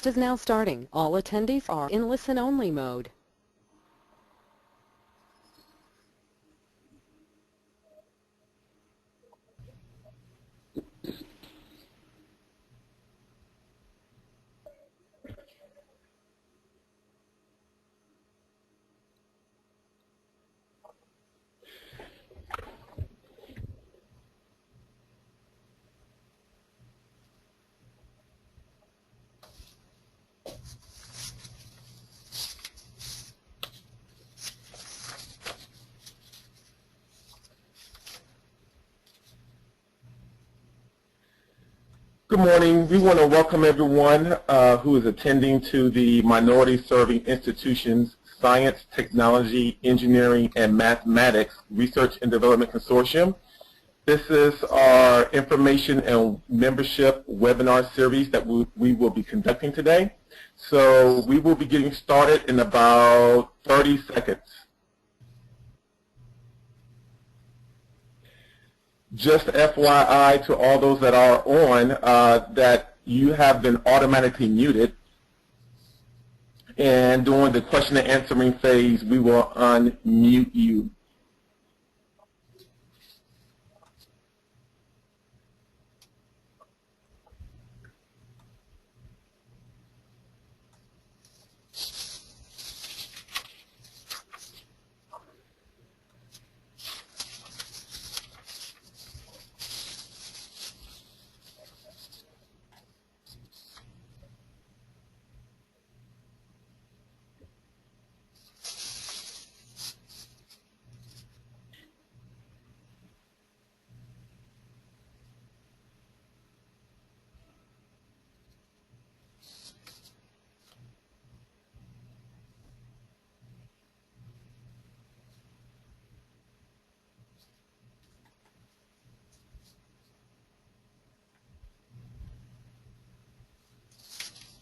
is now starting. All attendees are in listen-only mode. Good morning. We want to welcome everyone who is attending to the Minority Serving Institutions Science, Technology, Engineering, and Mathematics Research and Development Consortium. This is our information and membership webinar series that we will be conducting today. So we will be getting started in about 30 seconds. Just FYI to all those that are on that you have been automatically muted, and during the question and answering phase we will unmute you.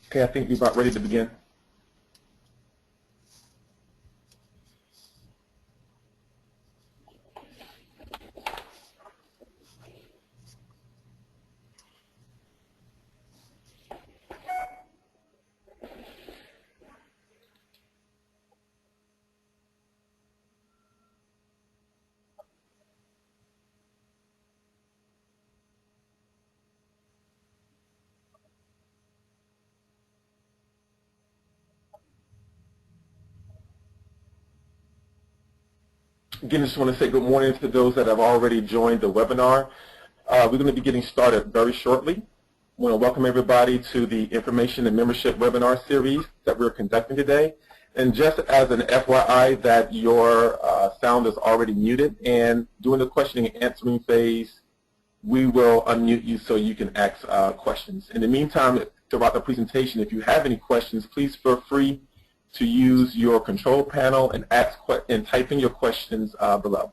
Okay, I think we're about ready to begin. Again, I just want to say good morning to those that have already joined the webinar. We're going to be getting started very shortly. I want to welcome everybody to the Information and Membership webinar series that we're conducting today. And just as an FYI that your sound is already muted, and during the questioning and answering phase, we will unmute you so you can ask questions. In the meantime, throughout the presentation, if you have any questions, please feel free to use your control panel and type in your questions below.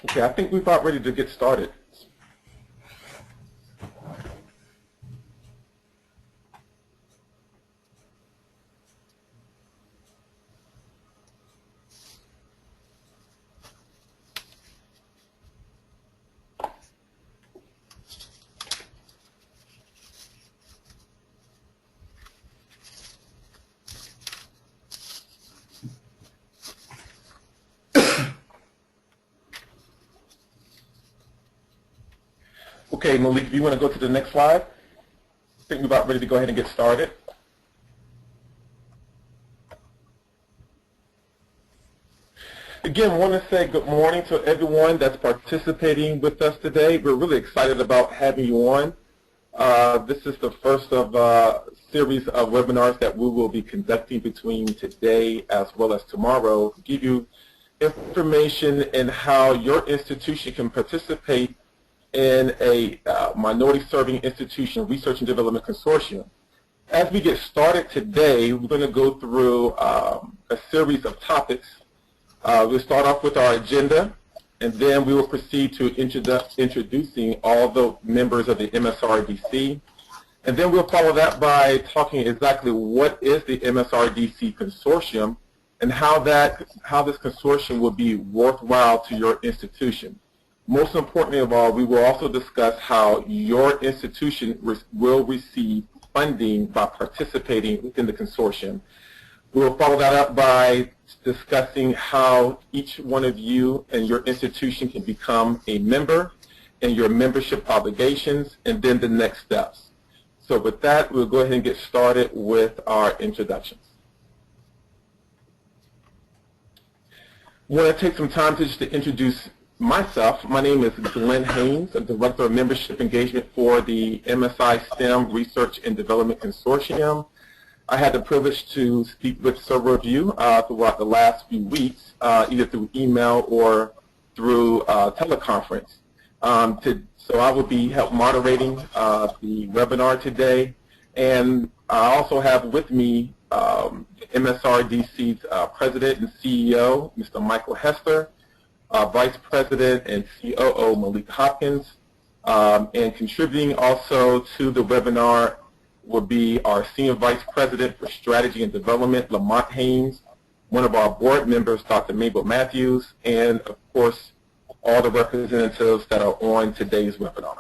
Okay, I think we're about ready to get started. Okay, Malik, if you want to go to the next slide, I think we're about ready to go ahead and get started. Again, I want to say good morning to everyone that's participating with us today. We're really excited about having you on. This is the first of a series of webinars that we will be conducting between today as well as tomorrow to give you information in how your institution can participate in a minority serving institution research and development consortium. As we get started today, we're going to go through a series of topics. We'll start off with our agenda, and then we will proceed to introducing all the members of the MSRDC. And then we'll follow that by talking exactly what is the MSRDC Consortium and how this consortium will be worthwhile to your institution. Most importantly of all, we will also discuss how your institution will receive funding by participating within the consortium. We will follow that up by discussing how each one of you and your institution can become a member and your membership obligations, and then the next steps. So with that, we'll go ahead and get started with our introductions. I want to take some time just to introduce myself. My name is Glenn Haynes, I'm Director of Membership Engagement for the MSI STEM Research and Development Consortium. I had the privilege to speak with several of you throughout the last few weeks, either through email or through teleconference. So I will be moderating the webinar today, and I also have with me MSRDC's President and CEO, Mr. Michael Hester, Vice President and COO, Malik Hopkins, and contributing also to the webinar will be our Senior Vice President for Strategy and Development, Lamont Haynes, one of our board members, Dr. Mabel Matthews, and of course, all the representatives that are on today's webinar.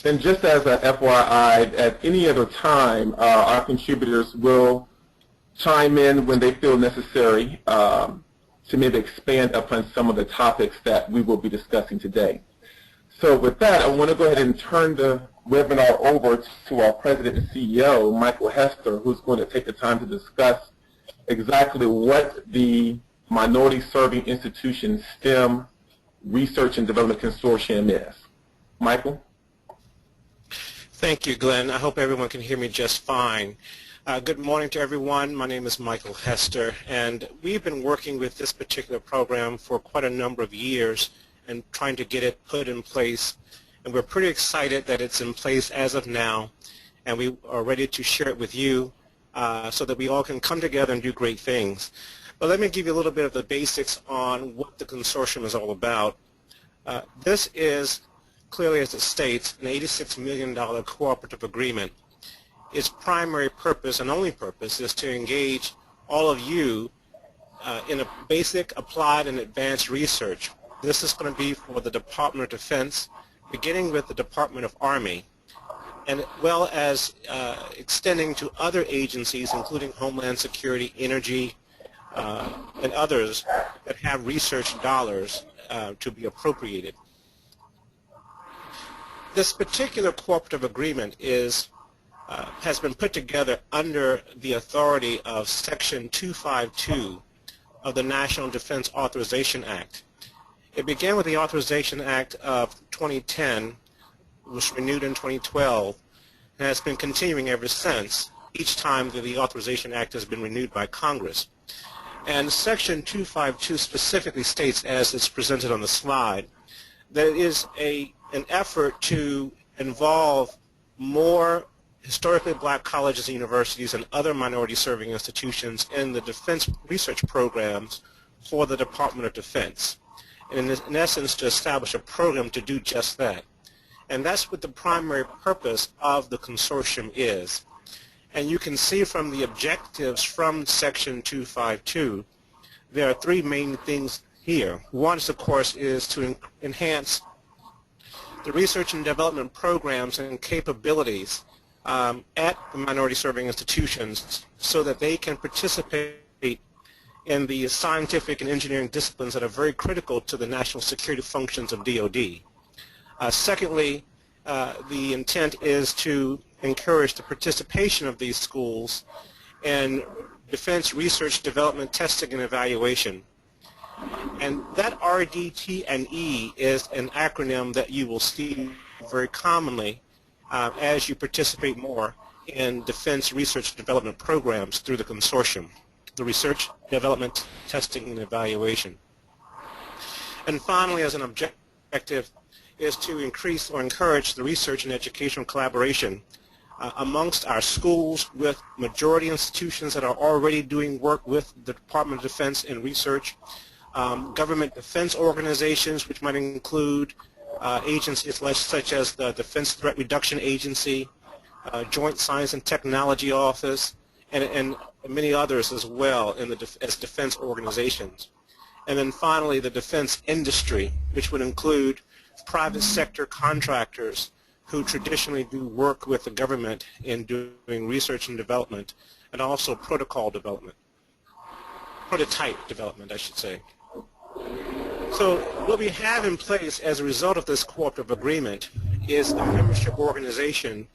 And just as an FYI, at any other time, our contributors will chime in when they feel necessary to maybe expand upon some of the topics that we will be discussing today. So with that, I want to go ahead and turn the webinar over to our President and CEO, Michael Hester, who's going to take the time to discuss exactly what the Minority Serving Institution STEM Research and Development Consortium is. Michael? Thank you, Glenn. I hope everyone can hear me just fine. Good morning to everyone. My name is Michael Hester, and we've been working with this particular program for quite a number of years and trying to get it put in place. And we're pretty excited that it's in place as of now, and we are ready to share it with you so that we all can come together and do great things. But let me give you a little bit of the basics on what the consortium is all about. This is, clearly as it states, an $86 million cooperative agreement. Its primary purpose and only purpose is to engage all of you in a basic, applied, and advanced research. This is going to be for the Department of Defense, beginning with the Department of Army, and well as extending to other agencies, including Homeland Security, Energy, and others that have research dollars to be appropriated. This particular cooperative agreement has been put together under the authority of Section 252 of the National Defense Authorization Act. It began with the Authorization Act of 2010, was renewed in 2012, and has been continuing ever since, each time that the Authorization Act has been renewed by Congress. And Section 252 specifically states, as it's presented on the slide, that it is an effort to involve more historically black colleges and universities and other minority serving institutions in the defense research programs for the Department of Defense. And in essence, to establish a program to do just that. And that's what the primary purpose of the consortium is. And you can see from the objectives from Section 252, there are three main things here. One, of course, is to enhance the research and development programs and capabilities at the minority serving institutions so that they can participate in the scientific and engineering disciplines that are very critical to the national security functions of DoD. Secondly, the intent is to encourage the participation of these schools in defense research, development, testing, and evaluation. And that RDT&E is an acronym that you will see very commonly as you participate more in defense research development programs through the consortium, the research, development, testing, and evaluation. And finally, as an objective, is to increase or encourage the research and educational collaboration amongst our schools with majority institutions that are already doing work with the Department of Defense in research, government defense organizations, which might include agencies such as the Defense Threat Reduction Agency, Joint Science and Technology Office, and many others as well as defense organizations. And then finally, the defense industry, which would include private sector contractors who traditionally do work with the government in doing research and development, and also protocol development, prototype development, I should say. So what we have in place as a result of this cooperative agreement is a membership organization,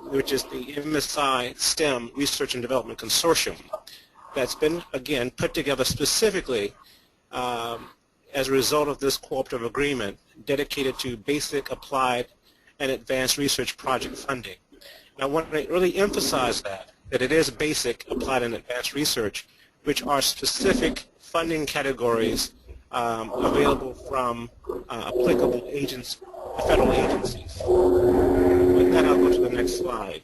which is the MSI STEM Research and Development Consortium, that's been, again, put together specifically as a result of this cooperative agreement dedicated to basic, applied, and advanced research project funding. And I want to really emphasize that it is basic, applied, and advanced research, which are specific funding categories available from applicable federal agencies. With that, I'll go to the next slide.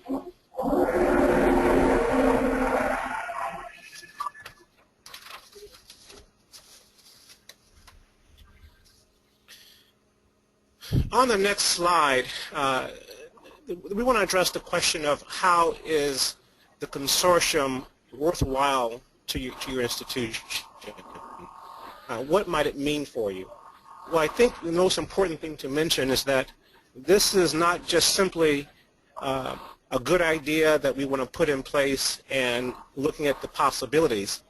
On the next slide, we want to address the question of how is the consortium worthwhile to your institution? What might it mean for you? Well, I think the most important thing to mention is that this is not just simply a good idea that we want to put in place and looking at the possibilities.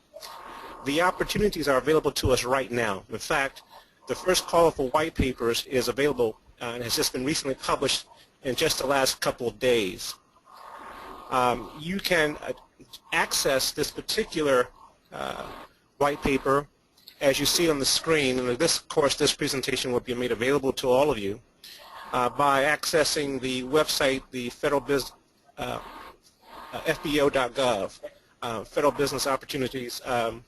The opportunities are available to us right now. In fact, the first call for white papers is available and has just been recently published in just the last couple of days. You can access this particular white paper as you see on the screen, and of course this presentation will be made available to all of you by accessing the website, the FBO.gov, Federal Business Opportunities.gov,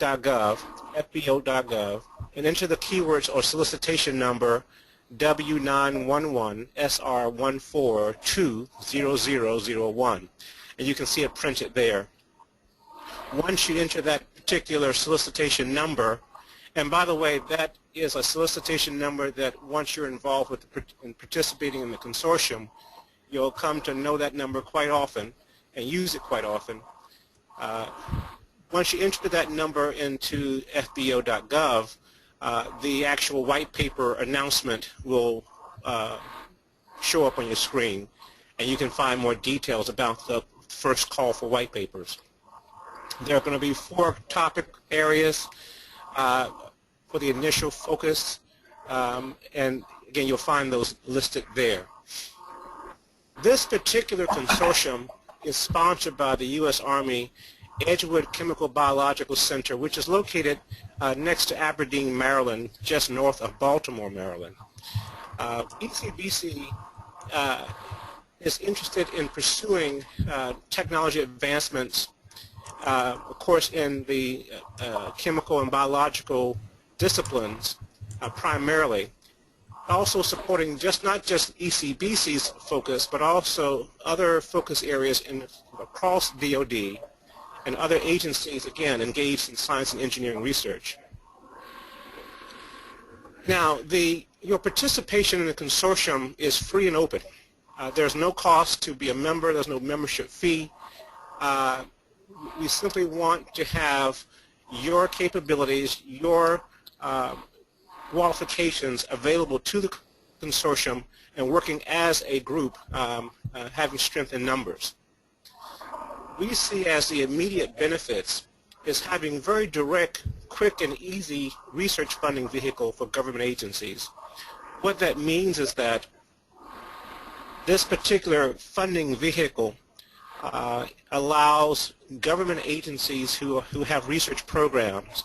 FBO.gov, and enter the keywords or solicitation number W911SR1420001, and you can see it printed there. Once you enter that particular solicitation number, and by the way, that is a solicitation number that once you're involved with in participating in the consortium, you'll come to know that number quite often and use it quite often. Once you enter that number into FBO.gov, the actual white paper announcement will show up on your screen, and you can find more details about the first call for white papers. There are going to be 4 topic areas for the initial focus, and again, you'll find those listed there. This particular consortium is sponsored by the U.S. Army Edgewood Chemical Biological Center, which is located next to Aberdeen, Maryland, just north of Baltimore, Maryland. ECBC is interested in pursuing technology advancements, of course, in the chemical and biological disciplines primarily, also supporting not just ECBC's focus, but also other focus areas across DoD and other agencies, again, engaged in science and engineering research. Now, your participation in the consortium is free and open. There's no cost to be a member. There's no membership fee. We simply want to have your capabilities, your qualifications available to the consortium and working as a group, having strength in numbers. We see as the immediate benefits is having very direct, quick, and easy research funding vehicle for government agencies. What that means is that this particular funding vehicle allows government agencies who have research programs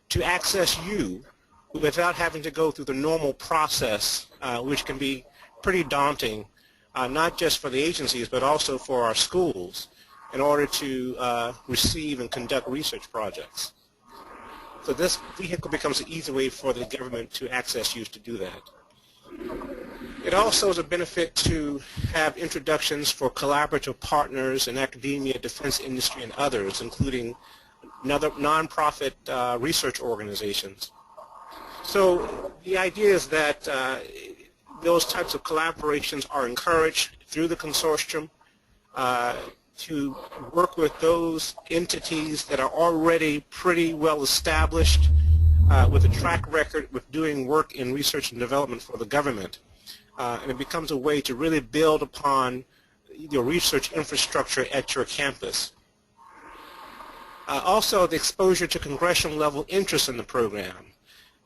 to access you without having to go through the normal process, which can be pretty daunting, not just for the agencies but also for our schools, in order to receive and conduct research projects. So this vehicle becomes an easy way for the government to access you to do that. It also is a benefit to have introductions for collaborative partners in academia, defense industry, and others, including nonprofit research organizations. So the idea is that those types of collaborations are encouraged through the consortium to work with those entities that are already pretty well established with a track record with doing work in research and development for the government. And it becomes a way to really build upon your research infrastructure at your campus. Also, the exposure to congressional level interest in the program.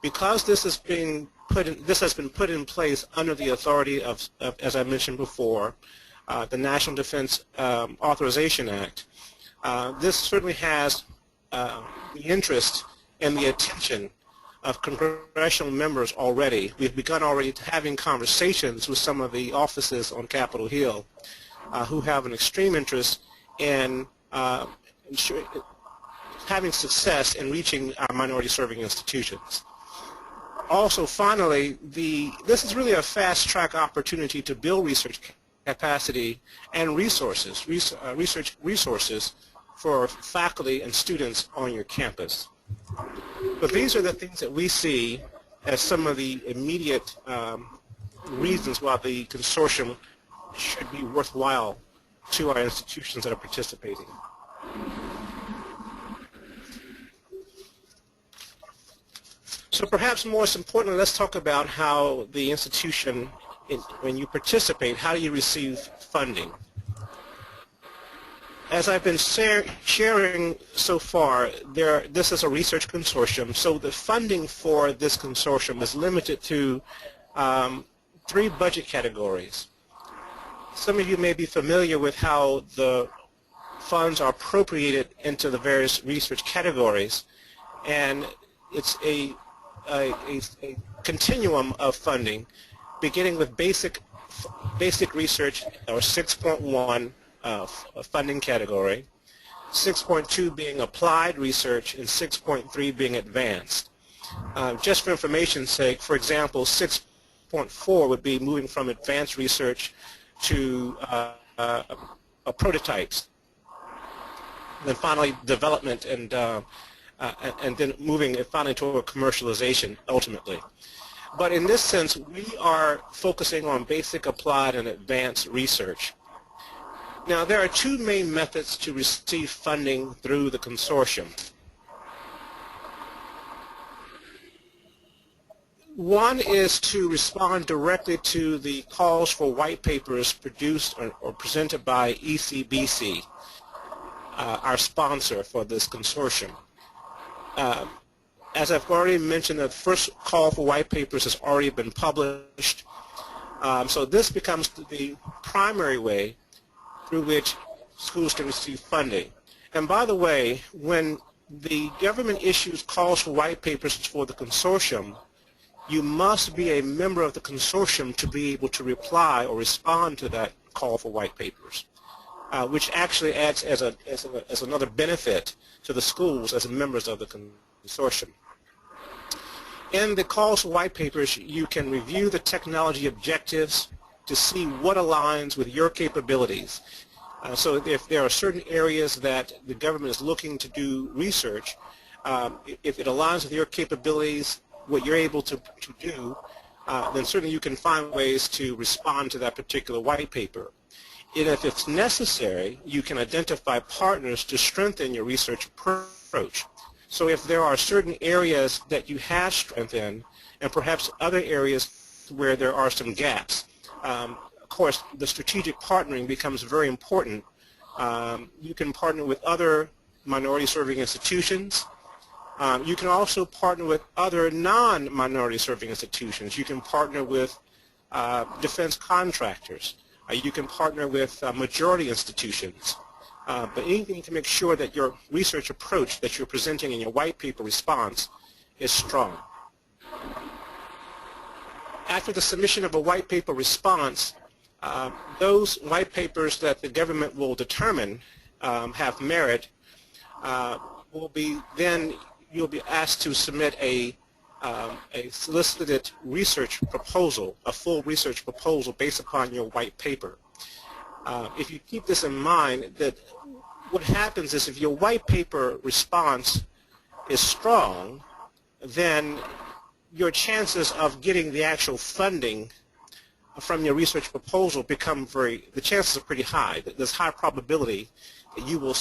Because this has been put in place under the authority of as I mentioned before, the National Defense Authorization Act, this certainly has the interest and the attention of congressional members already. We've begun already having conversations with some of the offices on Capitol Hill who have an extreme interest in having success in reaching our minority serving institutions. Also, finally, this is really a fast-track opportunity to build research capacity and resources, research resources for faculty and students on your campus. But these are the things that we see as some of the immediate reasons why the consortium should be worthwhile to our institutions that are participating. So perhaps most importantly, let's talk about how the institution, when you participate, how do you receive funding? As I've been sharing so far, this is a research consortium, so the funding for this consortium is limited to 3 budget categories. Some of you may be familiar with how the funds are appropriated into the various research categories, and it's a continuum of funding, beginning with basic research, or 6.1 funding category, 6.2 being applied research, and 6.3 being advanced. Just for information's sake, for example, 6.4 would be moving from advanced research to prototypes, then finally development, and then moving finally to a commercialization ultimately. But in this sense, we are focusing on basic, applied, and advanced research. Now, there are 2 main methods to receive funding through the consortium. One is to respond directly to the calls for white papers produced or presented by ECBC, our sponsor for this consortium. As I've already mentioned, the first call for white papers has already been published. So this becomes the primary way through which schools can receive funding. And by the way, when the government issues calls for white papers for the consortium, you must be a member of the consortium to be able to reply or respond to that call for white papers, which actually acts as another benefit to the schools as members of the consortium. In the calls for white papers, you can review the technology objectives to see what aligns with your capabilities. So if there are certain areas that the government is looking to do research, if it aligns with your capabilities, what you're able to do, then certainly you can find ways to respond to that particular white paper. And if it's necessary, you can identify partners to strengthen your research approach. So if there are certain areas that you have strength in, and perhaps other areas where there are some gaps, of course, the strategic partnering becomes very important. You can partner with other minority serving institutions. You can also partner with other non-minority serving institutions. You can partner with defense contractors. You can partner with majority institutions. But anything to make sure that your research approach that you're presenting in your white paper response is strong. After the submission of a white paper response, those white papers that the government will determine have merit will be then you'll be asked to submit a solicited research proposal, a full research proposal based upon your white paper. If you keep this in mind, that what happens is if your white paper response is strong, then your chances of getting the actual funding from your research proposal the chances are pretty high. There's high probability that you will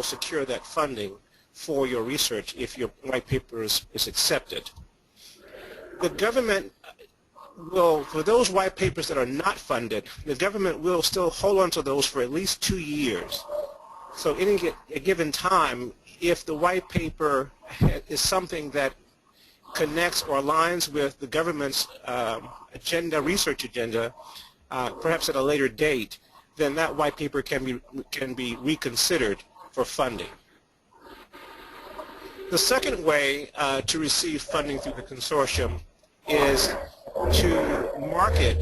secure that funding for your research if your white paper is accepted. The government will, for those white papers that are not funded, the government will still hold on to those for at least 2 years. So at a given time, if the white paper is something that connects or aligns with the government's research agenda, perhaps at a later date, then that white paper can be reconsidered for funding. The second way to receive funding through the consortium is to market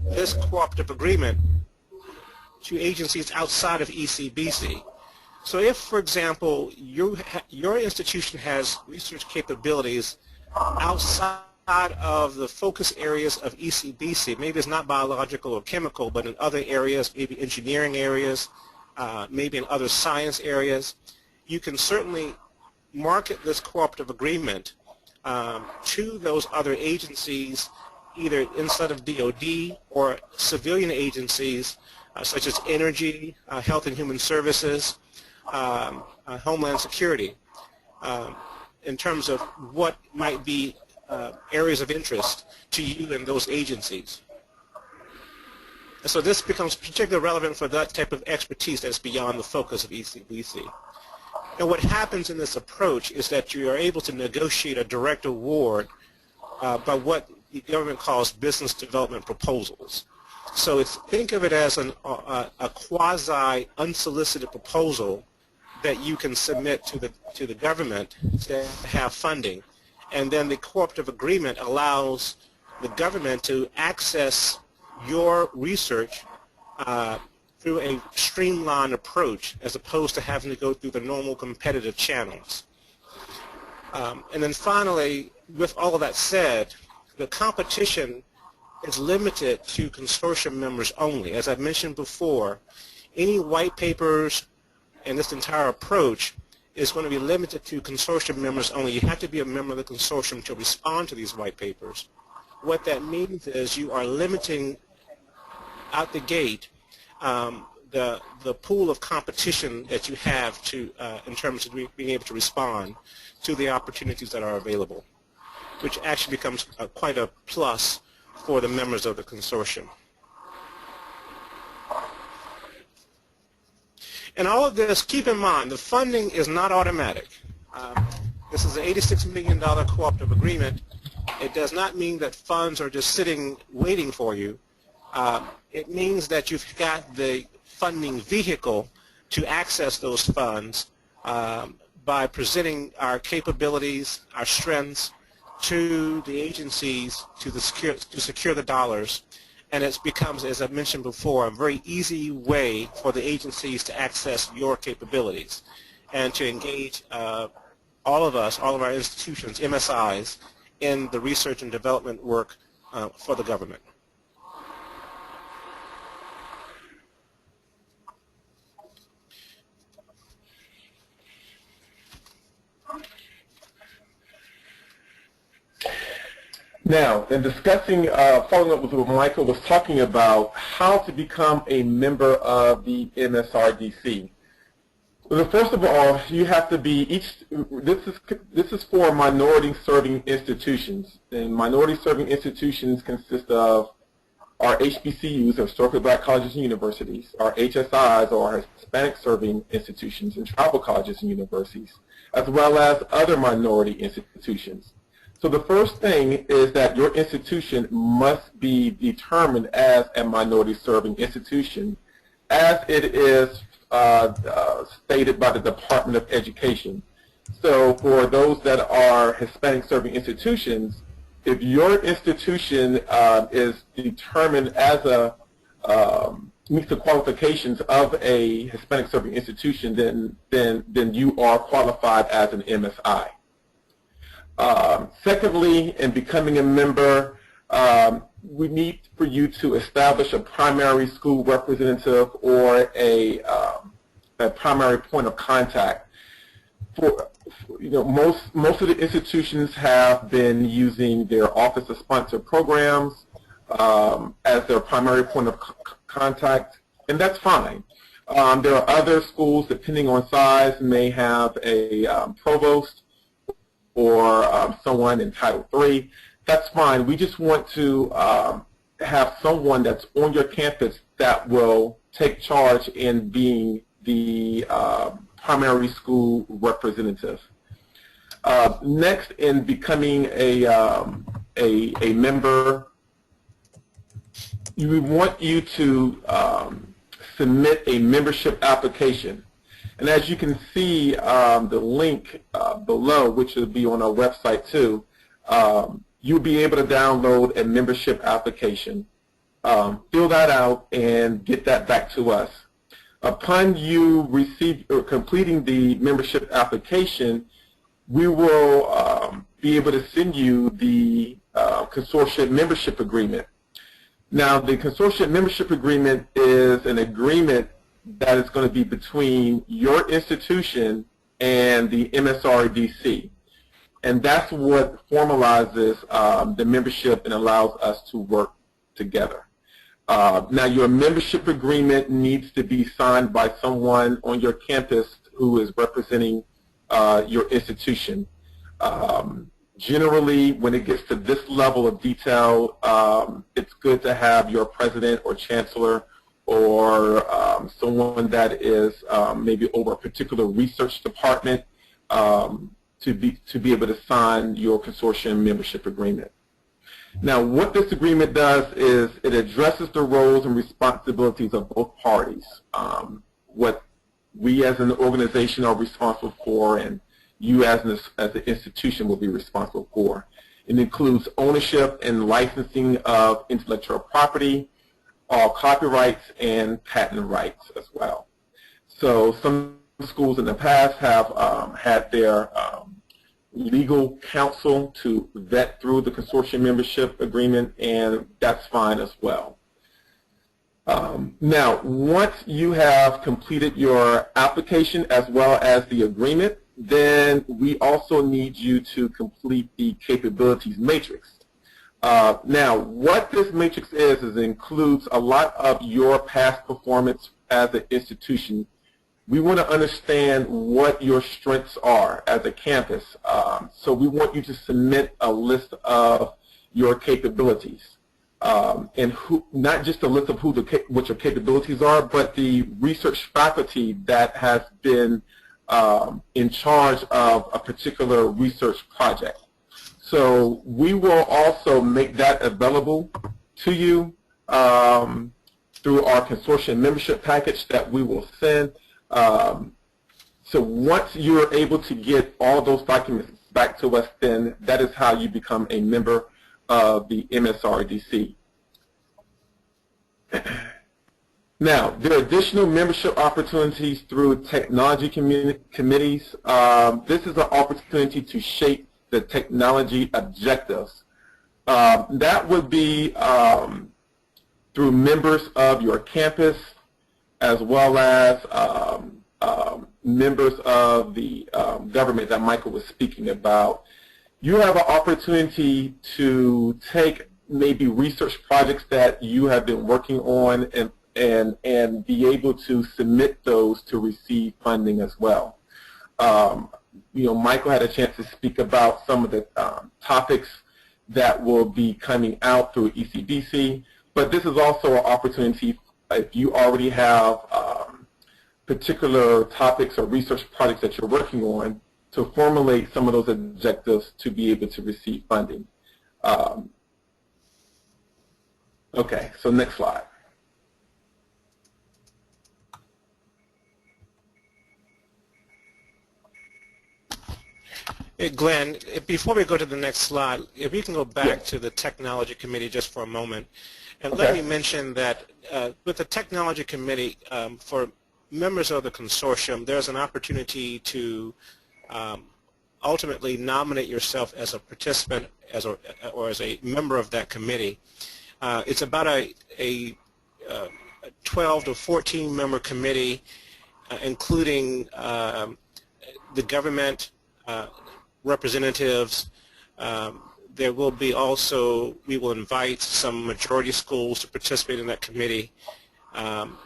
this cooperative agreement to agencies outside of ECBC. So if, for example, your institution has research capabilities outside of the focus areas of ECBC, maybe it's not biological or chemical, but in other areas, maybe engineering areas, maybe in other science areas, you can certainly market this cooperative agreement to those other agencies, either inside of DOD or civilian agencies such as energy, health and human services, homeland security, in terms of what might be areas of interest to you in those agencies. And so this becomes particularly relevant for that type of expertise that's beyond the focus of ECBC. And what happens in this approach is that you are able to negotiate a direct award by what the government calls business development proposals. So think of it as a quasi-unsolicited proposal that you can submit to the government to have funding. And then the cooperative agreement allows the government to access your research through a streamlined approach as opposed to having to go through the normal competitive channels. And then finally, with all of that said, the competition is limited to consortium members only. As I mentioned before, any white papers and this entire approach is going to be limited to consortium members only. You have to be a member of the consortium to respond to these white papers. What that means is you are limiting out the gate the pool of competition that you have to in terms of being able to respond to the opportunities that are available, which actually becomes quite a plus for the members of the consortium. And all of this, keep in mind, the funding is not automatic. This is an $86 million cooperative agreement. It does not mean that funds are just sitting waiting for you. It means that you've got the funding vehicle to access those funds by presenting our capabilities, our strengths to the agencies to secure the dollars. And it becomes, as I mentioned before, a very easy way for the agencies to access your capabilities and to engage all of us, all of our institutions, MSIs, in the research and development work for the government. Now, in discussing, following up with what Michael was talking about, how to become a member of the MSRDC. Well, first of all, you have to be this is for minority serving institutions, and minority serving institutions consist of Our HBCUs, or historically black colleges and universities, our HSIs, or our Hispanic serving institutions, and tribal colleges and universities, as well as other minority institutions. So the first thing is that your institution must be determined as a minority serving institution, as it is stated by the Department of Education. So for those that are Hispanic serving institutions, if your institution is determined as a meets the qualifications of a Hispanic serving institution, then you are qualified as an MSI. Secondly, in becoming a member, we need for you to establish a primary school representative or a primary point of contact. Most of the institutions have been using their Office of Sponsored Programs as their primary point of contact, and that's fine. There are other schools, depending on size, may have a provost or someone in Title III. That's fine. We just want to have someone that's on your campus that will take charge in being the primary school representative. Next, in becoming a member, we want you to submit a membership application. And as you can see, the link below, which will be on our website too, you'll be able to download a membership application, fill that out, and get that back to us. Upon you completing the membership application, we will be able to send you the consortium membership agreement. Now, the consortium membership agreement is an agreement that is going to be between your institution and the MSRDC. And that's what formalizes the membership and allows us to work together. Now, your membership agreement needs to be signed by someone on your campus who is representing your institution. Generally, when it gets to this level of detail, it's good to have your president or chancellor or someone that is maybe over a particular research department to be able to sign your consortium membership agreement. Now, what this agreement does is it addresses the roles and responsibilities of both parties, what we as an organization are responsible for and you as an institution will be responsible for. It includes ownership and licensing of intellectual property, all copyrights, and patent rights as well. So some schools in the past have had their legal counsel to vet through the consortium membership agreement, and that's fine as well. Now, once you have completed your application as well as the agreement, then we also need you to complete the capabilities matrix. Now, what this matrix is it includes a lot of your past performance as an institution. We want to understand what your strengths are as a campus. So we want you to submit a list of your capabilities. And not just a list of what your capabilities are, but the research faculty that has been in charge of a particular research project. So we will also make that available to you through our consortium membership package that we will send. So once you're able to get all those documents back to us, then that is how you become a member of the MSRDC. Now, there are additional membership opportunities through technology committees. This is an opportunity to shape the technology objectives. That would be through members of your campus as well as members of the government that Michael was speaking about. You have an opportunity to take maybe research projects that you have been working on and be able to submit those to receive funding as well. Michael had a chance to speak about some of the topics that will be coming out through ECDC. But this is also an opportunity if you already have particular topics or research projects that you're working on to formulate some of those objectives to be able to receive funding. Okay, so next slide. Hey, Glenn, before we go to the next slide, if we can go back to the Technology Committee just for a moment, and let me mention that with the Technology Committee, for members of the consortium, there's an opportunity to ultimately nominate yourself as a participant or as a member of that committee. It's about a 12 to 14 member committee, including the government representatives. There will be also, we will invite some majority schools to participate in that committee.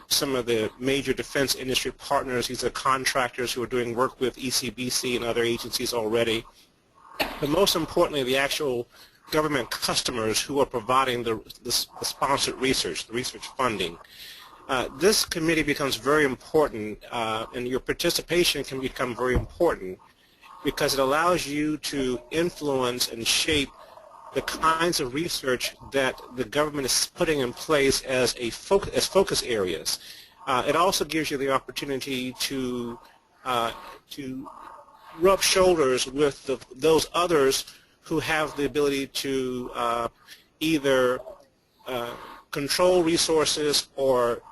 Some of the major defense industry partners, these are contractors who are doing work with ECBC and other agencies already. But most importantly, the actual government customers who are providing the sponsored research, the research funding. This committee becomes very important, and your participation can become very important because it allows you to influence and shape the kinds of research that the government is putting in place as focus areas. It also gives you the opportunity to rub shoulders with those others who have the ability to either control resources or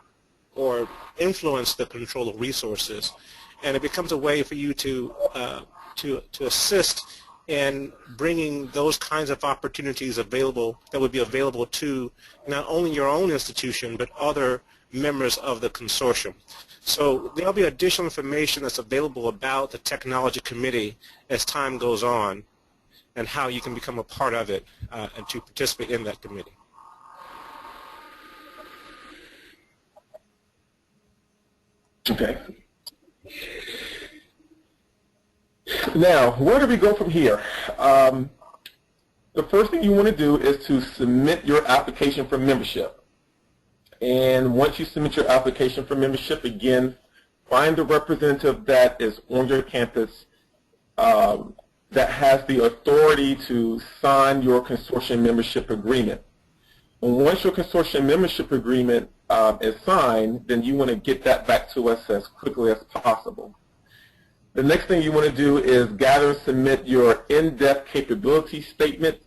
influence the control of resources, and it becomes a way for you to assist in bringing those kinds of opportunities available that would be available to not only your own institution but other members of the consortium. So there'll be additional information that's available about the Technology Committee as time goes on and how you can become a part of it and to participate in that committee. Okay. Now, where do we go from here? The first thing you want to do is to submit your application for membership. And once you submit your application for membership, again, find the representative that is on your campus that has the authority to sign your consortium membership agreement. And once your consortium membership agreement is signed, then you want to get that back to us as quickly as possible. The next thing you want to do is gather and submit your in-depth capability statement.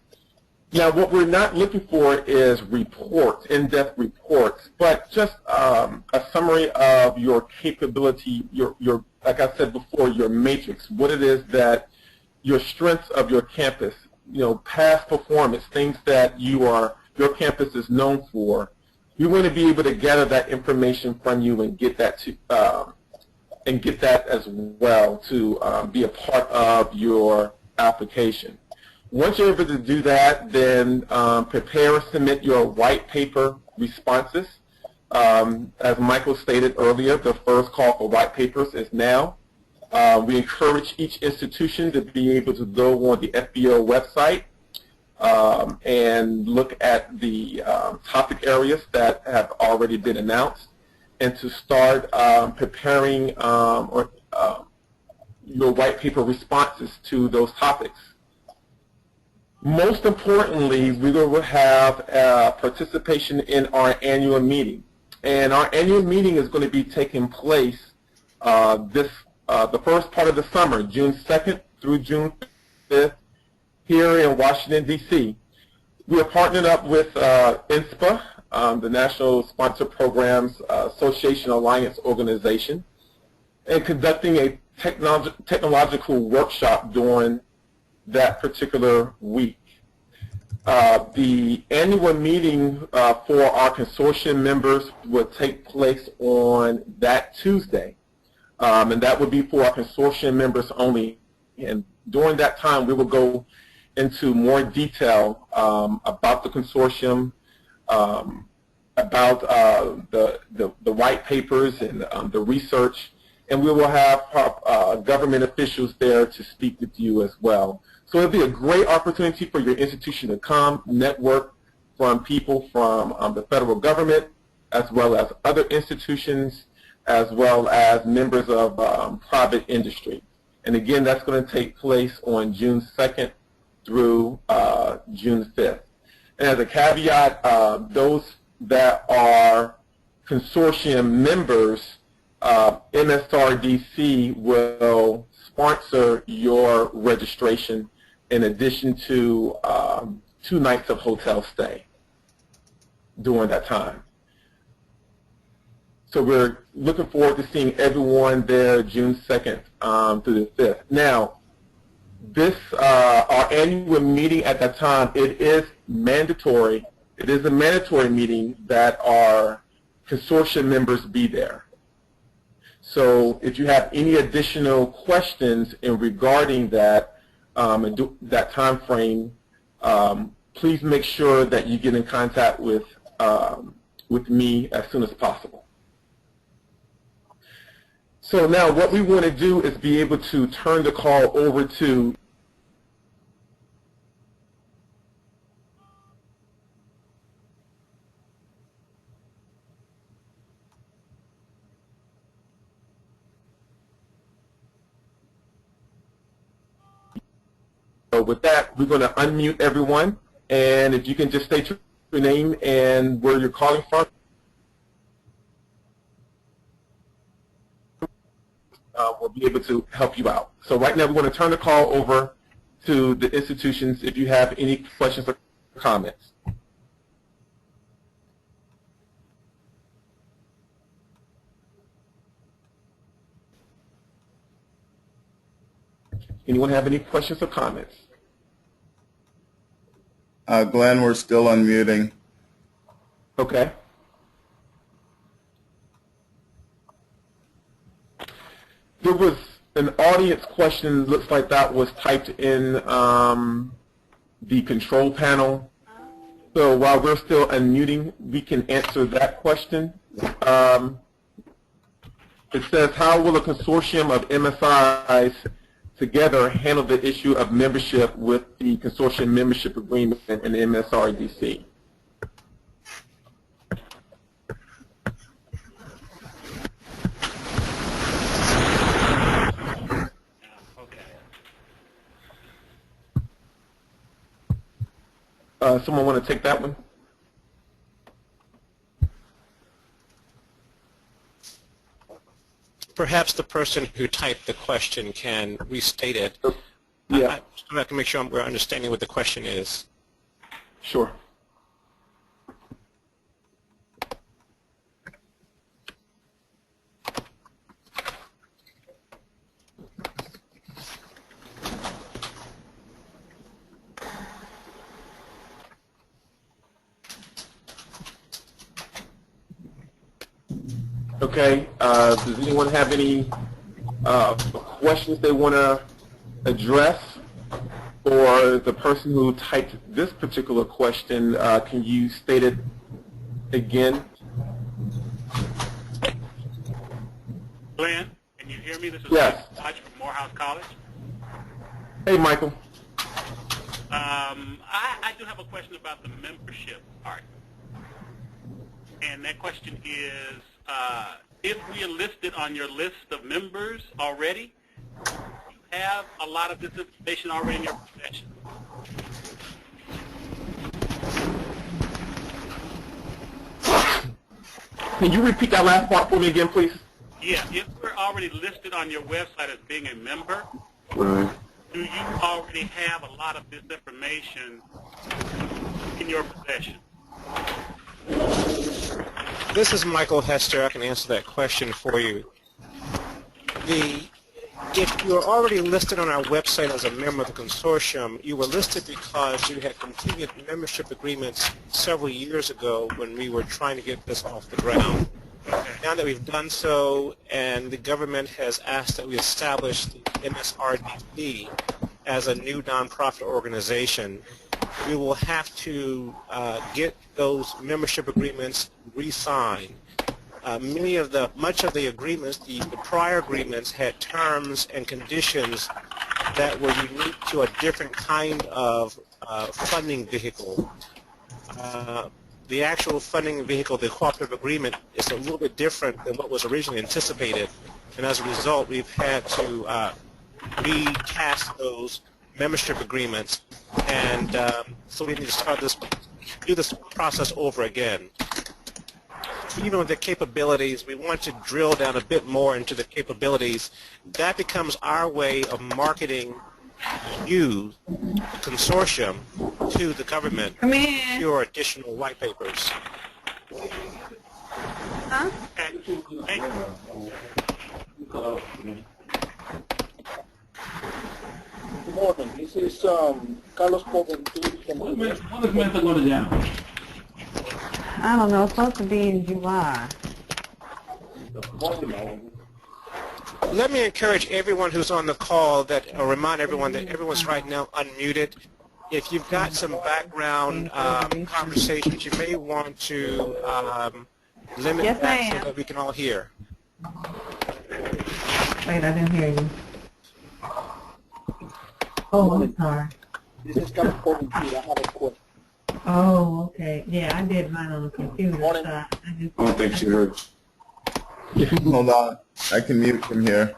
Now, what we're not looking for is reports, in-depth reports, but just a summary of your capability, your, like I said before, your matrix, what it is that your strengths of your campus, past performance, things that your campus is known for. We want to be able to gather that information from you and get that to as well to be a part of your application. Once you're able to do that, then prepare and submit your white paper responses. As Michael stated earlier, the first call for white papers is now. We encourage each institution to be able to go on the FBO website and look at the topic areas that have already been announced, and to start preparing your white paper responses to those topics. Most importantly, we will have participation in our annual meeting. And our annual meeting is going to be taking place the first part of the summer, June 2nd through June 5th, here in Washington, D.C. We are partnered up with INSPA, the National Sponsored Programs Association Alliance Organization, and conducting a technological workshop during that particular week. The annual meeting for our consortium members will take place on that Tuesday, and that would be for our consortium members only. And during that time, we will go into more detail about the consortium, about the white papers and the research, and we will have government officials there to speak with you as well. So it'll be a great opportunity for your institution to come, network, from people from the federal government, as well as other institutions, as well as members of private industry. And again, that's going to take place on June 2nd through June 5th. And as a caveat, those that are consortium members, MSRDC will sponsor your registration in addition to 2 nights of hotel stay during that time. So we're looking forward to seeing everyone there June 2nd through the 5th. Now, this, our annual meeting at that time, it is mandatory. It is a mandatory meeting that our consortium members be there. So if you have any additional questions in regarding that, that time frame, please make sure that you get in contact with me as soon as possible. So now what we want to do is be able to turn the call over to So with that, we're going to unmute everyone, and if you can just state your name and where you're calling from. We'll be able to help you out. So right now, we're going to turn the call over to the institutions if you have any questions or comments. Anyone have any questions or comments? Glenn, we're still unmuting. Okay. There was an audience question, looks like that was typed in the control panel. So while we're still unmuting, we can answer that question. It says, how will a consortium of MSIs together handle the issue of membership with the consortium membership agreement and MSRDC? Someone want to take that one? Perhaps the person who typed the question can restate it. Yeah. I can make sure we're understanding what the question is. Sure. Okay. Does anyone have any questions they want to address? Or the person who typed this particular question, can you state it again? Glenn, can you hear me? This is Yes. Michael Hodge from Morehouse College. Hey, Michael. I do have a question about the membership part. And that question is, if we are listed on your list of members already, do you have a lot of this information already in your possession? Can you repeat that last part for me again, please? Yeah, if we're already listed on your website as being a member, Right. do you already have a lot of this information in your possession? This is Michael Hester. I can answer that question for you. If you are already listed on our website as a member of the consortium, you were listed because you had completed membership agreements several years ago when we were trying to get this off the ground. Now that we've done so and the government has asked that we establish the MSRDC as a new nonprofit organization, we will have to get those membership agreements re-signed. Much of the agreements, the prior agreements had terms and conditions that were unique to a different kind of funding vehicle. the actual funding vehicle, the cooperative agreement, is a little bit different than what was originally anticipated, and as a result, we've had to recast those membership agreements, and so we need to do this process over again. Even with the capabilities, we want to drill down a bit more into the capabilities. That becomes our way of marketing you, the consortium, to the government. Come in. Your additional white papers. Huh? Okay. Thank you. Good morning. This is Carlos Poventura from ¿Cuándo comienza con el llano? I don't know. It's supposed to be in July. Let me encourage everyone who's on the call or remind everyone that everyone's right now unmuted. If you've got some background conversations, you may want to limit that so that we can all hear. Wait, I didn't hear you. Oh, I'm sorry. This is Carlos Poventura. I have a question. Oh, okay. Yeah, I did mine on the computer. Morning. So I don't think she heard. Hold on. I can mute from here.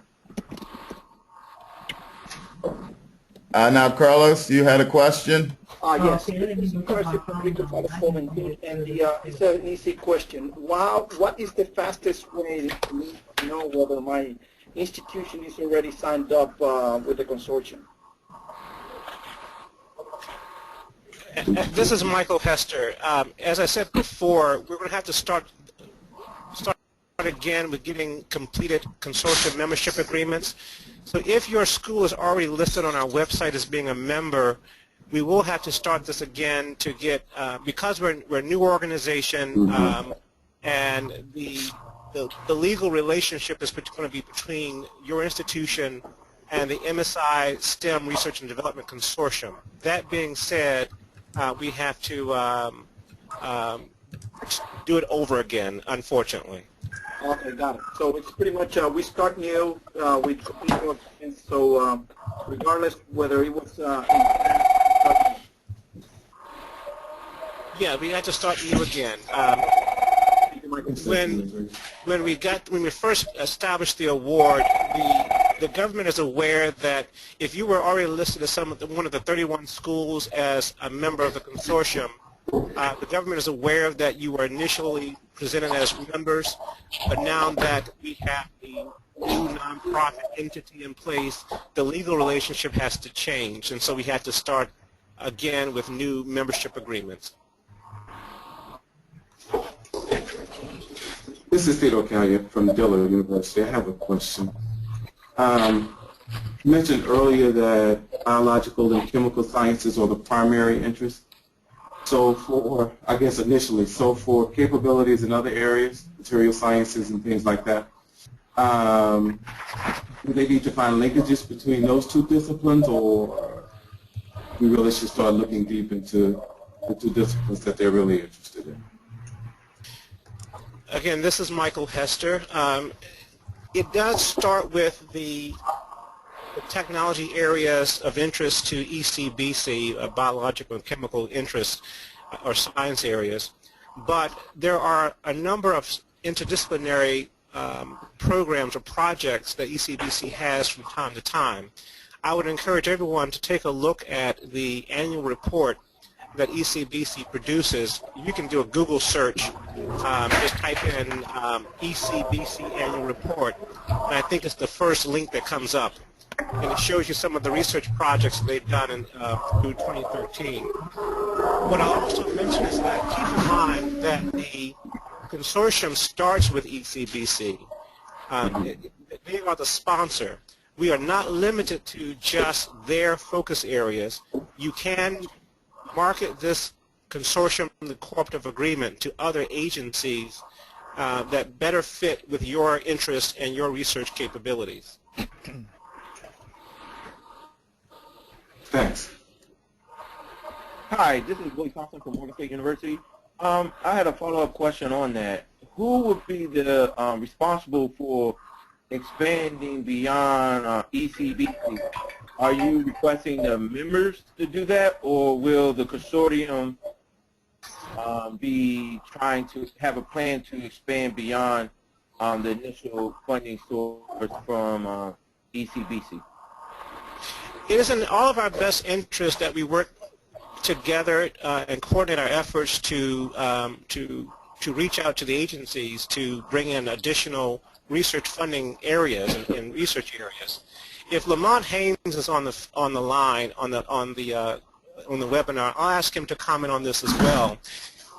Now, Carlos, you had a question? Yes. okay, let me This is just put my Carlos phone on. Poventura, and it's an easy question. What is the fastest way for me to know whether my institution is already signed up with the consortium? This is Michael Hester. As I said before, we're going to have to start again with getting completed consortium membership agreements. So if your school is already listed on our website as being a member, we will have to start this again to get, because we're a new organization, and the legal relationship is going to be between your institution and the MSI STEM Research and Development Consortium. That being said, we have to do it over again, unfortunately. Okay, got it. So it's pretty much we start new with new events. So regardless whether it was yeah, we had to start new again. When we first established the award, the government is aware that if you were already listed as one of the 31 schools as a member of the consortium, the government is aware that you were initially presented as members, but now that we have the new nonprofit entity in place, the legal relationship has to change, and so we had to start again with new membership agreements. This is Theodore Callier from Dillard University. I have a question. You mentioned earlier that biological and chemical sciences are the primary interest. So for, I guess initially, so for capabilities in other areas, material sciences and things like that, do they need to find linkages between those two disciplines, or we really should start looking deep into the two disciplines that they're really interested in? Again, this is Michael Hester. It does start with the technology areas of interest to ECBC, biological and chemical interests or science areas, but there are a number of interdisciplinary programs or projects that ECBC has from time to time. I would encourage everyone to take a look at the annual report that ECBC produces. You can do a Google search, just type in ECBC annual report, and I think it's the first link that comes up. And it shows you some of the research projects that they've done through 2013. What I'll also mention is that keep in mind that the consortium starts with ECBC. They are the sponsor. We are not limited to just their focus areas. You can market this consortium, the cooperative agreement, to other agencies that better fit with your interests and your research capabilities. Thanks. Hi, this is Willie Thompson from Morgan State University. I had a follow-up question on that. Who would be the responsible for expanding beyond ECBC? Are you requesting the members to do that, or will the consortium be trying to have a plan to expand beyond the initial funding source from ECBC? It is in all of our best interest that we work together and coordinate our efforts to reach out to the agencies to bring in additional research funding areas and research areas. If Lamont Haynes is on the line on the webinar, I'll ask him to comment on this as well.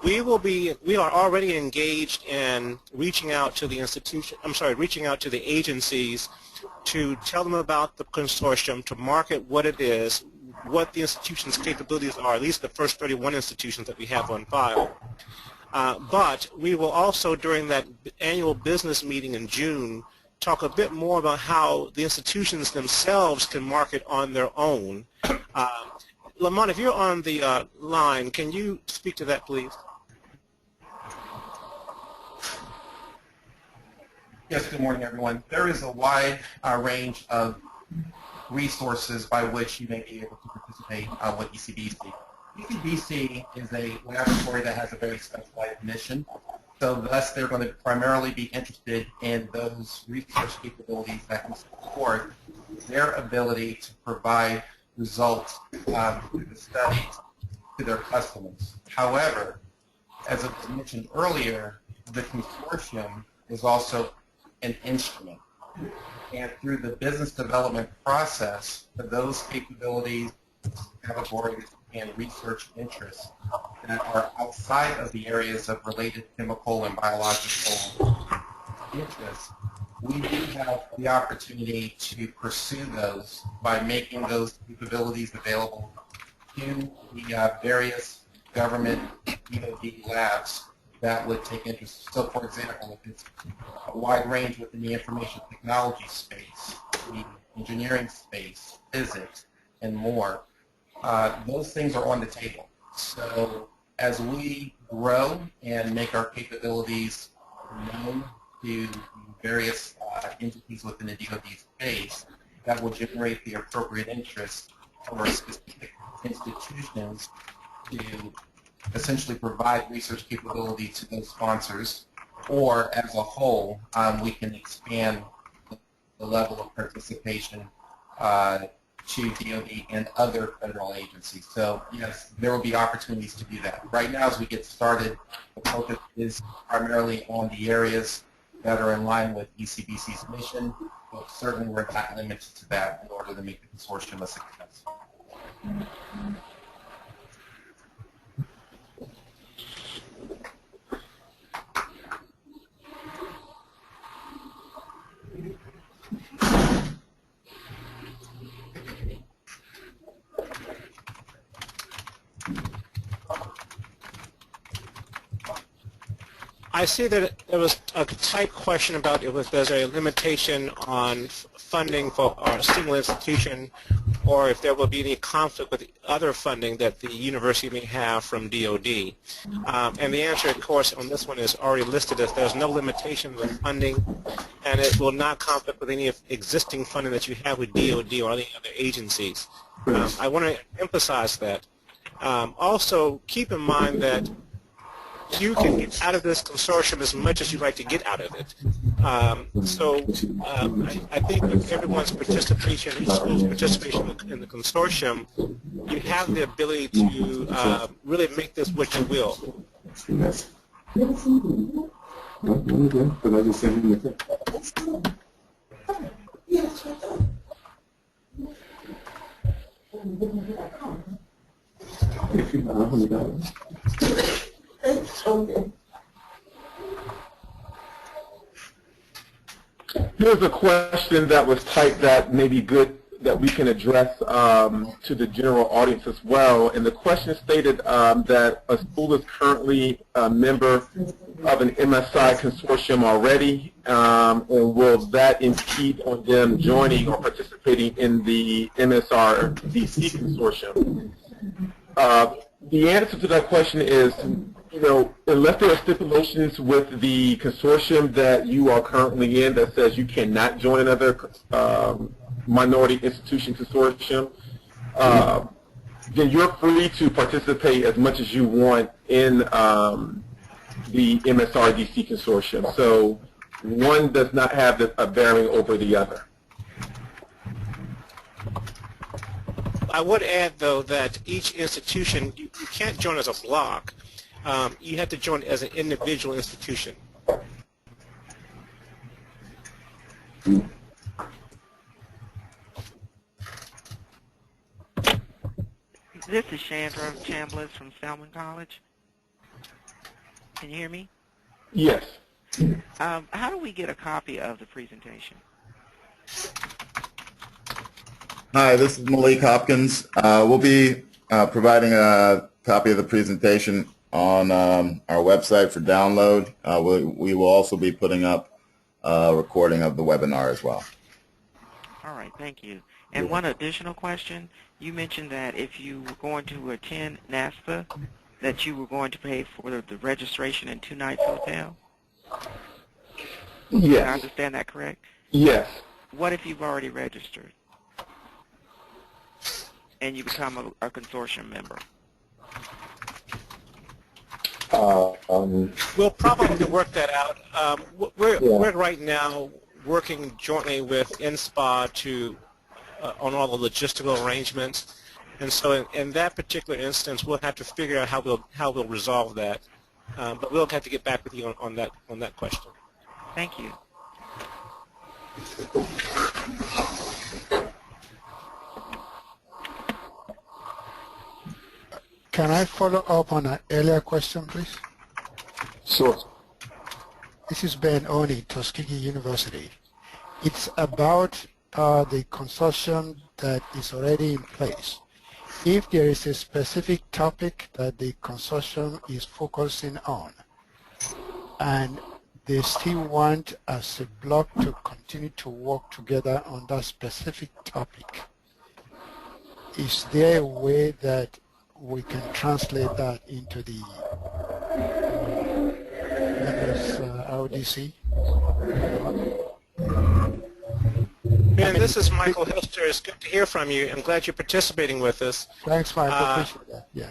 We are already engaged in reaching out to the agencies to tell them about the consortium, to market what it is, what the institution's capabilities are, at least the first 31 institutions that we have on file. But we will also, during that annual business meeting in June, talk a bit more about how the institutions themselves can market on their own. Lamont, if you're on the line, can you speak to that, please? Yes, good morning, everyone. There is a wide range of resources by which you may be able to participate with ECBC. ECBC is a laboratory that has a very specialized mission, so thus they're going to primarily be interested in those research capabilities that can support their ability to provide results through the studies to their customers. However, as it was mentioned earlier, the consortium is also an instrument. And through the business development process, for those capabilities, categories, and research interests that are outside of the areas of related chemical and biological interests, we do have the opportunity to pursue those by making those capabilities available to the various government DoD labs that would take interest. So, for example, if it's a wide range within the information technology space, the engineering space, physics, and more, those things are on the table. So as we grow and make our capabilities known to various entities within the DoD space, that will generate the appropriate interest for specific institutions to essentially provide research capability to those sponsors, or as a whole, we can expand the level of participation to DoD and other federal agencies. So yes, there will be opportunities to do that. Right now, as we get started, the focus is primarily on the areas that are in line with ECBC's mission, but certainly we're not limited to that in order to make the consortium a success. I see that there was a type question about if there's a limitation on funding for our single institution, or if there will be any conflict with other funding that the university may have from DoD. And the answer, of course, on this one is already listed as there's no limitation with funding, and it will not conflict with any existing funding that you have with DoD or any other agencies. I want to emphasize that. Also, keep in mind that you can get out of this consortium as much as you'd like to get out of it. I think with everyone's participation, each school's participation in the consortium, you have the ability to really make this what you will. Here's a question that was typed that may be good that we can address to the general audience as well. And the question stated that a school is currently a member of an MSI consortium already, and will that impede on them joining or participating in the MSRDC consortium? The answer to that question is, unless there are stipulations with the consortium that you are currently in that says you cannot join another minority institution consortium, then you're free to participate as much as you want in the MSRDC consortium. So one does not have a bearing over the other. I would add, though, that each institution, you can't join as a block. You have to join as an individual institution. This is Chandra Chambliss from Spelman College. Can you hear me? Yes. How do we get a copy of the presentation? Hi, this is Malik Hopkins. We'll be providing a copy of the presentation on our website for download. We will also be putting up a recording of the webinar as well. All right, thank you. And one additional question. You mentioned that if you were going to attend NASPA, that you were going to pay for the registration and 2 nights hotel? Yes. Did I understand that correct? Yes. What if you've already registered and you become a consortium member? We'll probably work that out. We're right now working jointly with INSPA to on all the logistical arrangements, and so in that particular instance, we'll have to figure out how we'll resolve that. But we'll have to get back with you on that question. Thank you. Can I follow up on an earlier question, please? Sure. This is Ben Oni, Tuskegee University. It's about the consortium that is already in place. If there is a specific topic that the consortium is focusing on, and they still want as a block to continue to work together on that specific topic, is there a way that we can translate that into the MSRDC? Ben, this is Michael Hilster. It's good to hear from you. I'm glad you're participating with us. Thanks, Michael. Appreciate that. Yeah.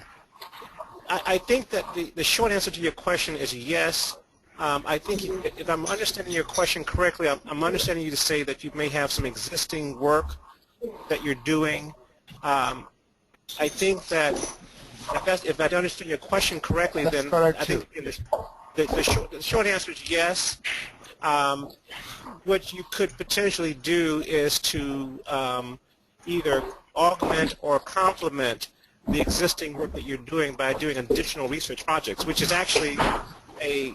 I think that the short answer to your question is yes. I think if I'm understanding your question correctly, I'm understanding you to say that you may have some existing work that you're doing. I think that if I understand your question correctly, That's then correct I think the short answer is yes. What you could potentially do is to either augment or complement the existing work that you're doing by doing additional research projects, which is actually a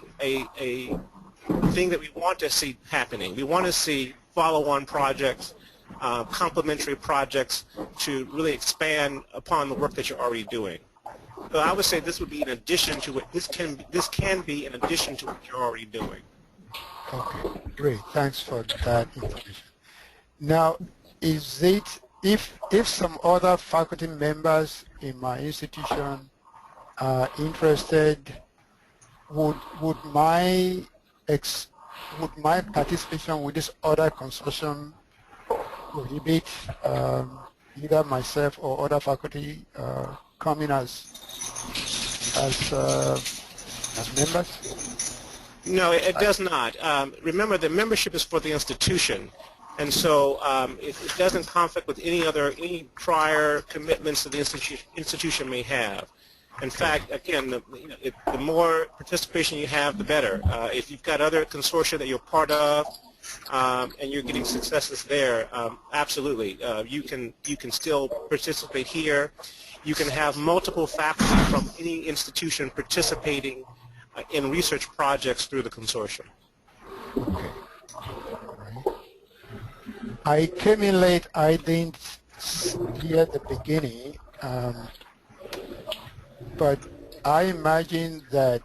thing that we want to see happening. We want to see follow-on projects, complementary projects to really expand upon the work that you're already doing. So I would say this would be in addition to what this can be in addition to what you're already doing. Okay, great. Thanks for that information. Now, is it if some other faculty members in my institution are interested, would my participation with this other consortium prohibit either myself or other faculty coming as members? No, it does not. Remember, the membership is for the institution, and so it doesn't conflict with any prior commitments that the institution may have. In fact, again, the more participation you have, the better. If you've got other consortia that you're part of, and you're getting successes there, absolutely, you can still participate here. You can have multiple faculty from any institution participating in research projects through the consortium. Okay. All right. I came in late. I didn't hear the beginning, but I imagine that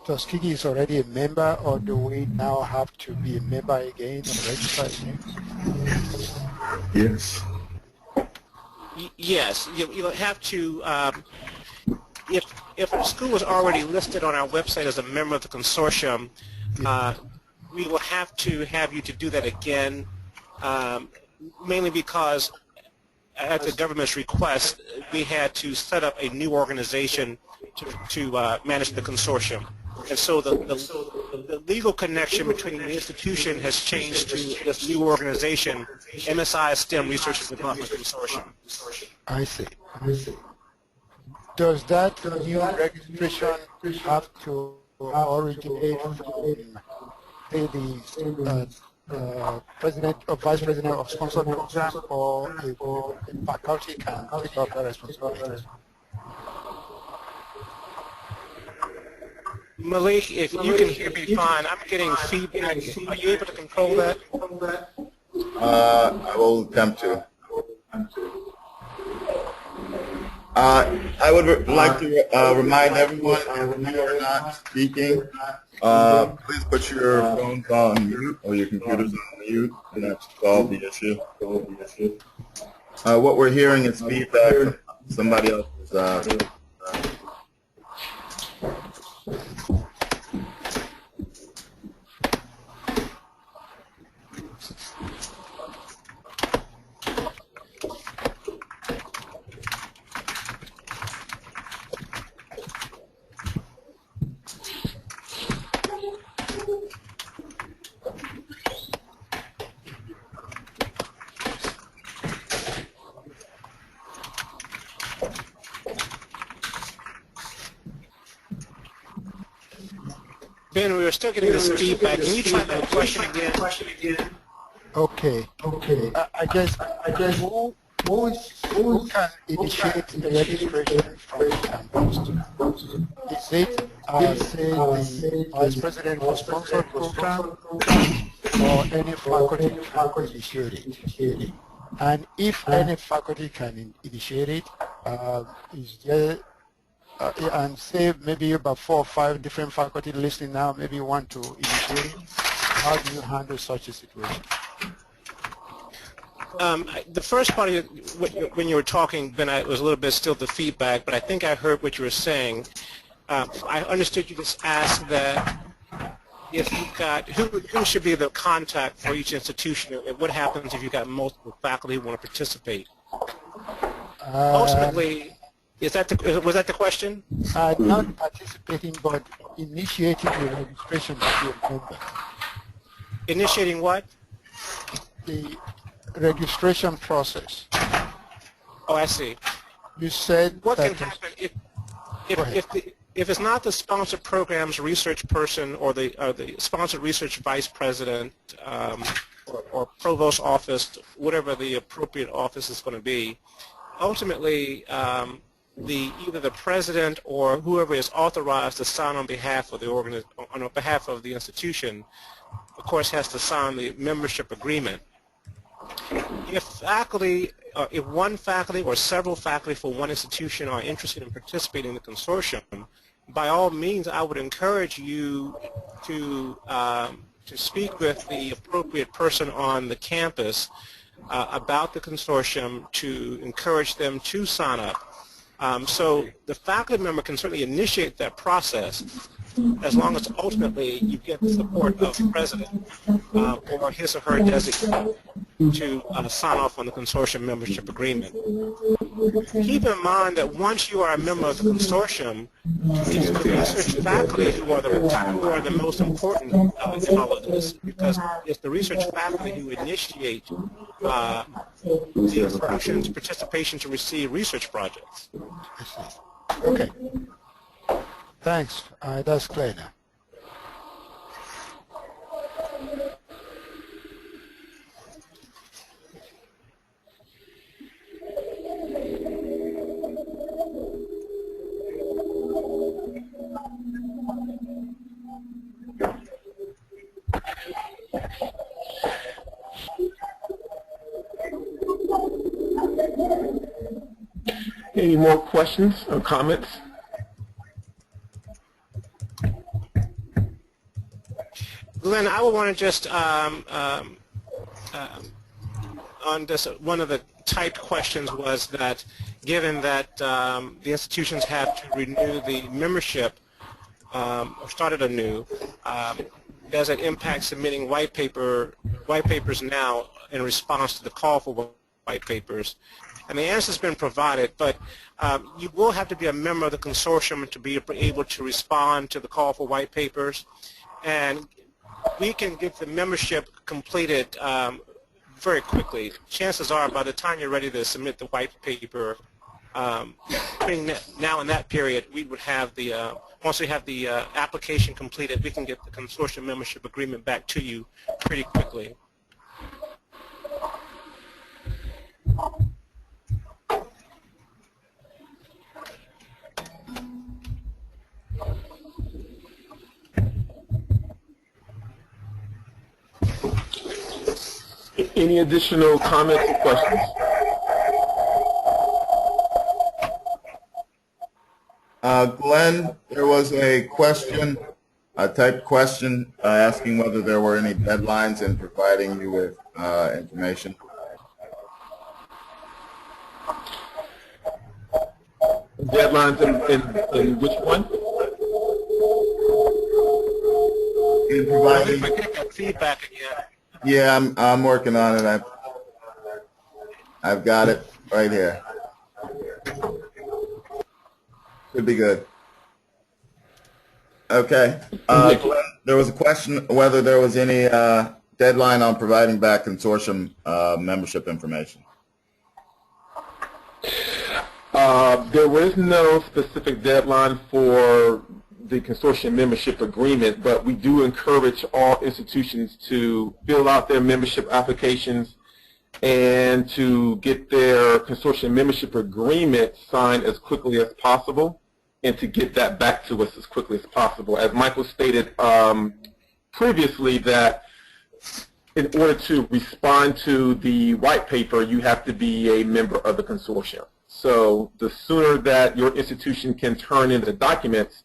Tuskegee is already a member, or do we now have to be a member again and register again? Yes. Yes, you have to. If a school was already listed on our website as a member of the consortium, we will have you to do that again, mainly because at the government's request, we had to set up a new organization to manage the consortium. And so the legal connection between the institution has changed to this new organization, MSI STEM Research and Development Consortium. I see. Does that new registration have to originate from the president or vice president of sponsored program, or a faculty can pick up that responsibility? Malik, if you can hear me fine, I'm getting feedback. Are you able to control that? I will attempt to. I would like to remind everyone, if you are not speaking, please put your phones on mute or your computers on mute, and that's solve the issue. What we're hearing is feedback from somebody else's. Ben, we were still getting this feedback. Can you try that question again? Okay. I guess who can initiate the registration from the campus? Is it, say, the vice president for sponsored program, or any faculty can initiate it? And if any faculty can initiate it, is there, and say maybe about 4 or 5 different faculty listening now, maybe you want to initiate it, how do you handle such a situation? The first part of it, when you were talking, Ben, it was a little bit still the feedback, but I think I heard what you were saying. I understood you just asked that if you've got, who should be the contact for each institution, and what happens if you've got multiple faculty who want to participate? Ultimately, was that the question? Not participating, but initiating the registration to be a member. Initiating what? The registration process. Oh, I see. You said what can happen if it's not the sponsored program's research person or the sponsored research vice president or provost office, whatever the appropriate office is going to be. Ultimately, either the president or whoever is authorized to sign on behalf of the institution, of course, has to sign the membership agreement. If faculty, if one faculty or several faculty for one institution are interested in participating in the consortium, by all means, I would encourage you to speak with the appropriate person on the campus about the consortium to encourage them to sign up. So the faculty member can certainly initiate that process as long as ultimately you get the support of the president or his or her designee to sign off on the consortium membership agreement. Keep in mind that once you are a member of the consortium, it's the research faculty who are the most important in all of this, because it's the research faculty who initiate the institution's participation to receive research projects. Okay. Thanks. That's clear now. Any more questions or comments? Glenn, I would want to just on this, one of the typed questions was that given that the institutions have to renew the membership or start it anew, does it impact submitting white papers now in response to the call for white papers? And the answer's been provided, but you will have to be a member of the consortium to be able to respond to the call for white papers. And we can get the membership completed very quickly. Chances are, by the time you're ready to submit the white paper, between now and that period, we would have the, once we have the application completed, we can get the consortium membership agreement back to you pretty quickly. Any additional comments or questions? Glenn, there was a question, a typed question asking whether there were any deadlines in providing you with information. Deadlines in which one? In providing. I get that feedback again. Yeah, I'm working on it. I've got it right here. Should be good. Okay. Glenn, there was a question whether there was any deadline on providing back consortium membership information. There was no specific deadline for the consortium membership agreement, but we do encourage all institutions to fill out their membership applications and to get their consortium membership agreement signed as quickly as possible and to get that back to us as quickly as possible. As Michael stated previously, that in order to respond to the white paper, you have to be a member of the consortium. So the sooner that your institution can turn in the documents,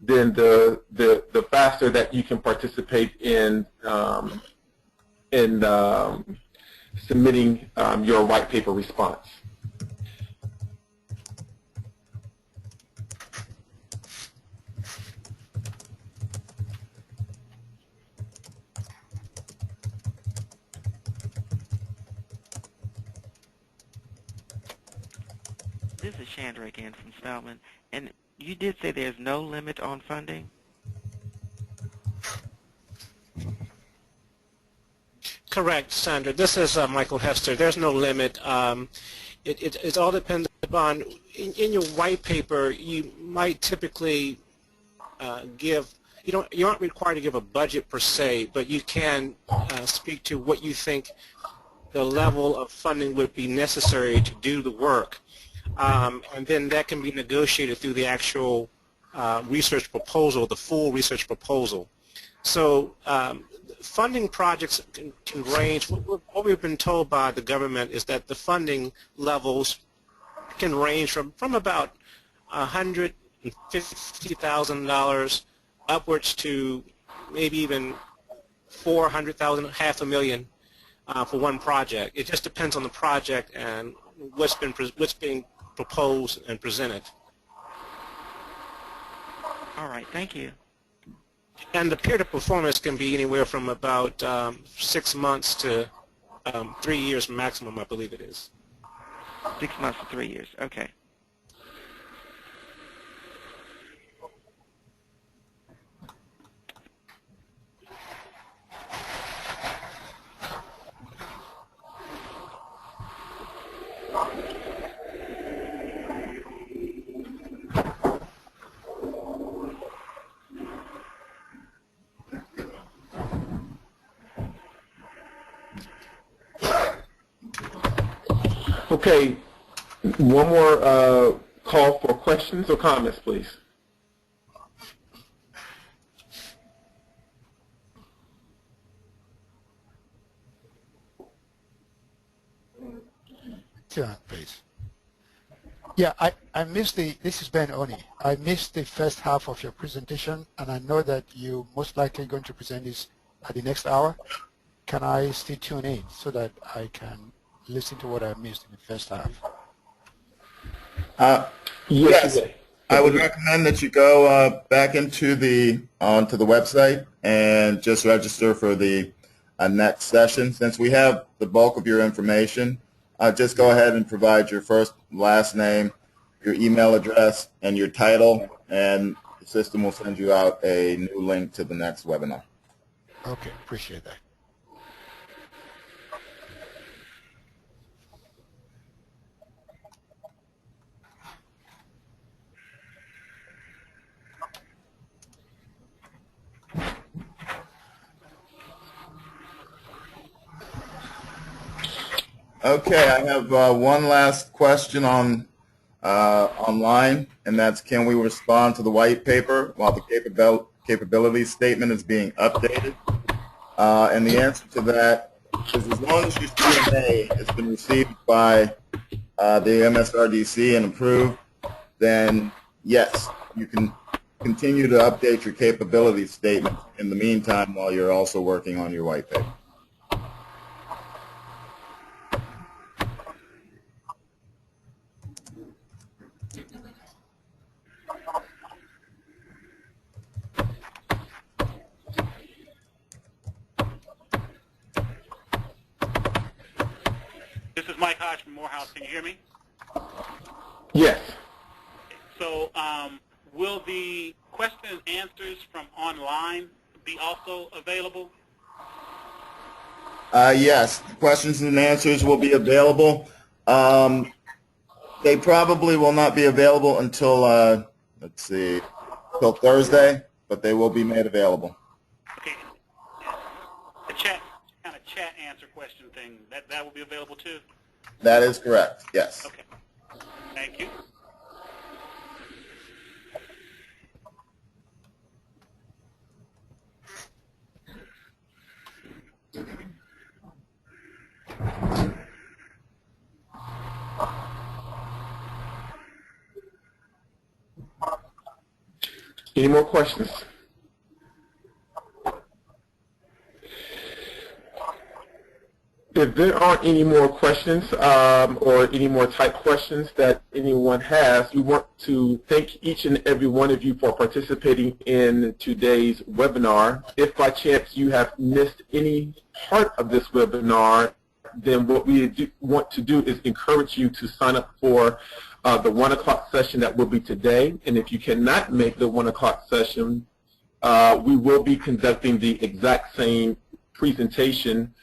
then the faster that you can participate in submitting your white paper response. This is Chandra again from Spelman, and you did say there's no limit on funding? Correct, Sandra. This is Michael Hester. There's no limit. It all depends upon, in your white paper, you might typically give, you aren't required to give a budget per se, but you can speak to what you think the level of funding would be necessary to do the work. And then that can be negotiated through the actual research proposal, the full research proposal. So funding projects can range. What we've been told by the government is that the funding levels can range from about $150,000 upwards to maybe even $400,000, $500,000 for one project. It just depends on the project and what's being proposed and presented. All right, thank you. And the period of performance can be anywhere from about 6 months to 3 years maximum, I believe it is. 6 months to 3 years, okay. Okay, one more call for questions or comments, please. Yeah, please. Yeah, I missed this is Ben Oni. I missed the first half of your presentation, and I know that you most likely going to present this at the next hour. Can I still tune in so that I can listen to what I missed in the first half? Yes, I would recommend that you go back onto the website and just register for the next session. Since we have the bulk of your information, just go ahead and provide your first, last name, your email address, and your title, and the system will send you out a new link to the next webinar. Okay, appreciate that. Okay, I have one last question on online, and that's, can we respond to the white paper while the capability statement is being updated? And the answer to that is, as long as your CMA has been received by the MSRDC and approved, then yes, you can continue to update your capability statement in the meantime while you're also working on your white paper. This is Mike Hodge from Morehouse. Can you hear me? Yes. So will the question and answers from online be also available? Yes, questions and answers will be available. They probably will not be available until, let's see, till Thursday, but they will be made available. Okay. The chat, kind of chat answer question thing, that will be available too? That is correct, yes. Okay. Thank you. Any more questions? If there aren't any more questions or any more type questions that anyone has, we want to thank each and every one of you for participating in today's webinar. If by chance you have missed any part of this webinar, then what we want to do is encourage you to sign up for the 1 o'clock session that will be today. And if you cannot make the 1 o'clock session, we will be conducting the exact same presentation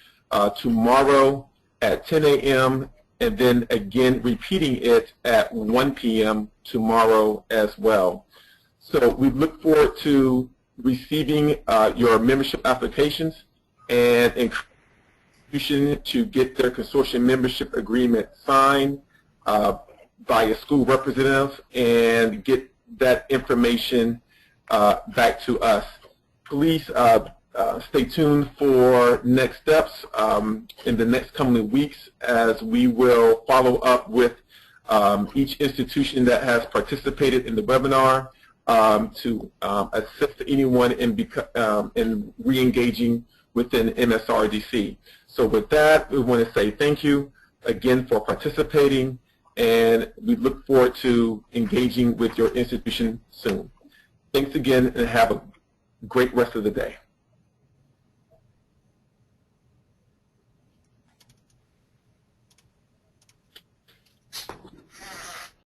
tomorrow at 10 a.m. and then again repeating it at 1 p.m. tomorrow as well. So we look forward to receiving your membership applications and encouraging to get their consortium membership agreement signed by a school representative and get that information back to us. Please stay tuned for next steps in the next coming weeks, as we will follow up with each institution that has participated in the webinar to assist anyone in re-engaging within MSRDC. So with that, we want to say thank you again for participating, and we look forward to engaging with your institution soon. Thanks again, and have a great rest of the day.